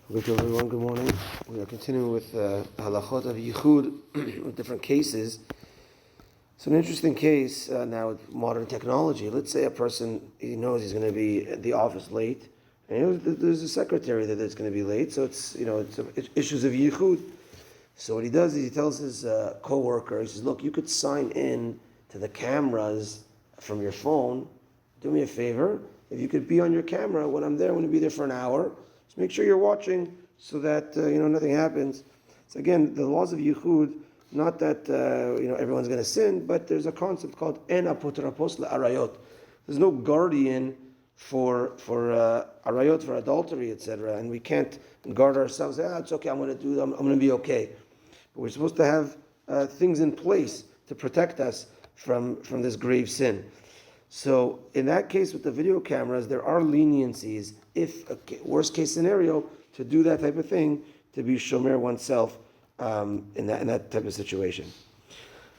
Hello everyone, good morning. We are continuing with Halachot of Yichud with different cases. So an interesting case now with modern technology. Let's say a person, he knows he's going to be at the office late, and there's a secretary that's going to be late, so it's issues of Yichud. So what he does is he tells his co-worker, he says, look, you could sign in to the cameras from your phone. Do me a favor, if you could be on your camera when I'm there, I'm going to be there for an hour. Just make sure you're watching so that nothing happens. So again, the laws of Yichud, not that everyone's going to sin, but there's a concept called en apotrapos le'arayot. There's no guardian for arayot, for adultery, etc. And we can't guard ourselves. It's okay. I'm going to do them. I'm going to be okay. But we're supposed to have things in place to protect us from this grave sin. So in that case with the video cameras, there are leniencies if worst case scenario to do that type of thing, to be shomer oneself in that type of situation.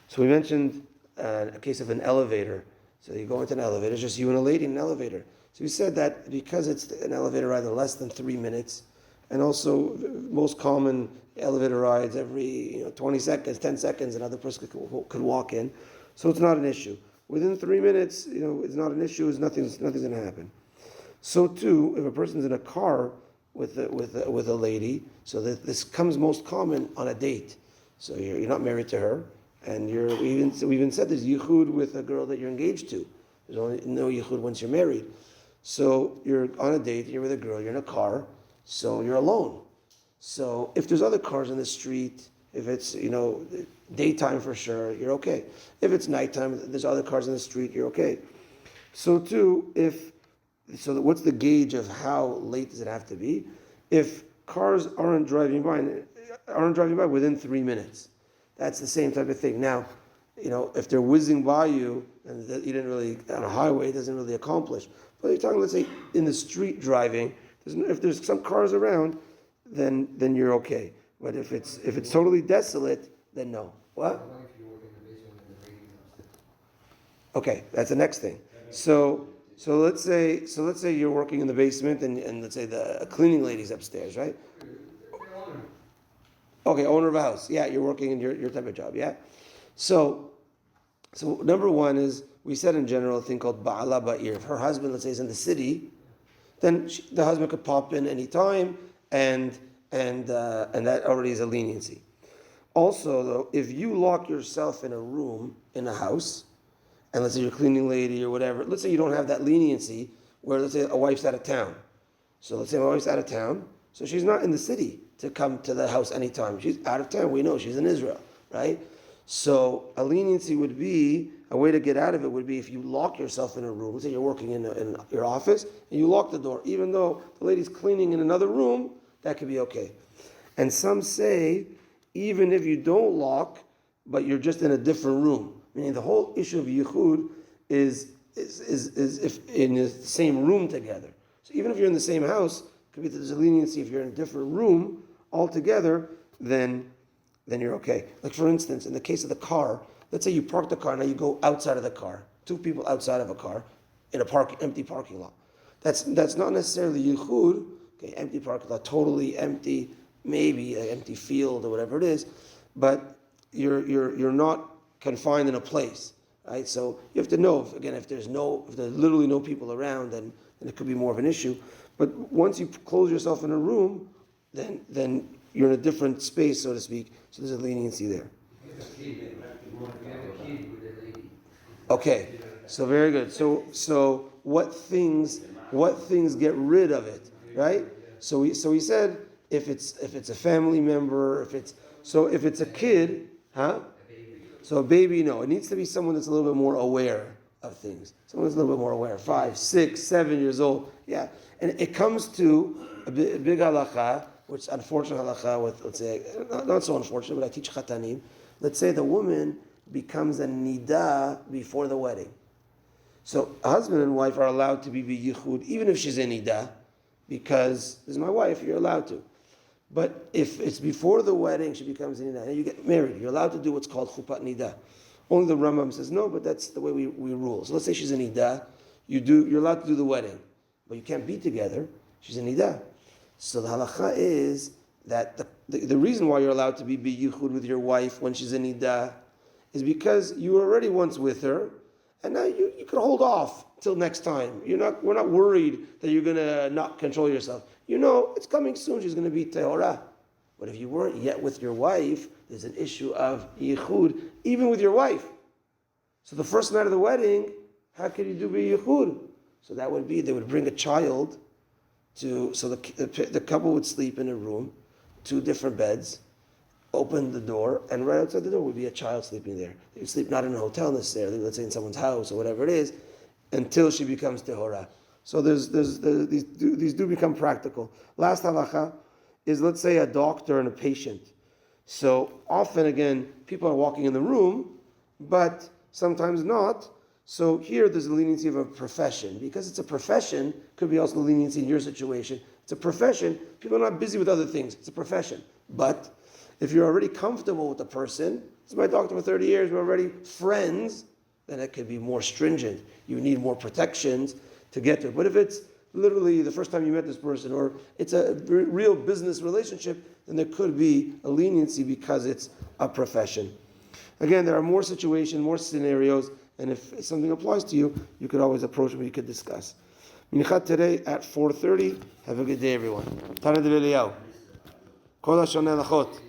So we mentioned a case of an elevator. So you go into an elevator, it's just you and a lady in an elevator. So we said that because it's an elevator ride of less than 3 minutes, and also most common elevator rides every 20 seconds, 10 seconds, another person could walk in. So it's not an issue. Within 3 minutes, it's not an issue. Nothing's going to happen. So too, if a person's in a car with a lady, so that this comes most common on a date. So you're not married to her, and we even said there's yichud with a girl that you're engaged to. There's only no yichud once you're married. So you're on a date, you're with a girl, you're in a car, so you're alone. So if there's other cars in the street, if it's daytime for sure, you're okay. If it's nighttime, there's other cars in the street, you're okay. So too, what's the gauge of how late does it have to be? If cars aren't driving by within 3 minutes, that's the same type of thing. Now, if they're whizzing by you and you didn't really on a highway, it doesn't really accomplish. But you're talking, let's say, in the street driving. If there's some cars around, then you're okay. But if it's totally desolate, then no. What? Okay, that's the next thing. So let's say you're working in the basement and let's say the cleaning lady's upstairs, right? Okay, owner of a house. Yeah, you're working in your type of job. Yeah. So number one is we said in general a thing called ba'ala ba'ir. If her husband, let's say, is in the city, then the husband could pop in any time, and that already is a leniency. Also, though, if you lock yourself in a room in a house, and let's say you're a cleaning lady or whatever, let's say you don't have that leniency where, let's say, a wife's out of town. So let's say my wife's out of town, so she's not in the city to come to the house anytime. She's out of town. We know she's in Israel, right? So a leniency would be, a way to get out of it would be if you lock yourself in a room. Let's say you're working in your office and you lock the door. Even though the lady's cleaning in another room, that could be okay. And some say, even if you don't lock, but you're just in a different room. Meaning the whole issue of yichud is if in the same room together. So even if you're in the same house, it could be that there's a leniency. If you're in a different room altogether, then you're okay. Like for instance, in the case of the car, let's say you park the car, now you go outside of the car. 2 people outside of a car in a empty parking lot. That's not necessarily yichud. Okay, empty parking lot, totally empty, maybe an empty field or whatever it is, but you're not confined in a place, right? So you have to know if there's literally no people around, then it could be more of an issue. But once you close yourself in a room, then you're in a different space, so to speak. So there's a leniency there. Okay, so very good. So what things get rid of it, right? So we said if it's a family member, if it's a kid, huh? So a baby, no, it needs to be someone that's a little bit more aware of things. Someone that's a little bit more aware, 5, 6, 7 years old, yeah. And it comes to a big halacha, which unfortunate halacha with, let's say, not so unfortunate, but I teach chatanim. Let's say the woman becomes a nida before the wedding. So a husband and wife are allowed to be yichud, even if she's a nida, because this is my wife, you're allowed to. But if it's before the wedding, she becomes a nida, and you get married, you're allowed to do what's called chupat nida. Only the Rambam says no, but that's the way we rule. So let's say she's a nida, you're allowed to do the wedding, but you can't be together. She's a nida. So the halacha is that the reason why you're allowed to be Yichud with your wife when she's in Nida is because you were already once with her, and now you could hold off till next time. We're not worried that you're gonna not control yourself. It's coming soon. She's gonna be Tehorah. But if you weren't yet with your wife, there's an issue of Yichud, even with your wife. So the first night of the wedding, how could you do Yichud? So that would be, they would bring a child so the couple would sleep in a room, 2 different beds, open the door, and right outside the door would be a child sleeping there. They would sleep not in a hotel necessarily, let's say in someone's house or whatever it is, until she becomes Tehorah. So these do become practical. Last halacha is, let's say, a doctor and a patient. So often, again, people are walking in the room, but sometimes not. So here there's a leniency of a profession. Because it's a profession, could be also the leniency in your situation. It's a profession, people are not busy with other things. It's a profession. But if you're already comfortable with the person, this is my doctor for 30 years, we're already friends, then it could be more stringent. You need more protections to get to it. But if it's literally the first time you met this person, or it's a real business relationship, then there could be a leniency because it's a profession. Again, there are more situations, more scenarios, and if something applies to you, you could always approach me, you could discuss. Minichat today at 4:30. Have a good day, everyone. Tana de Belial. Kol HaShoneh Halachot.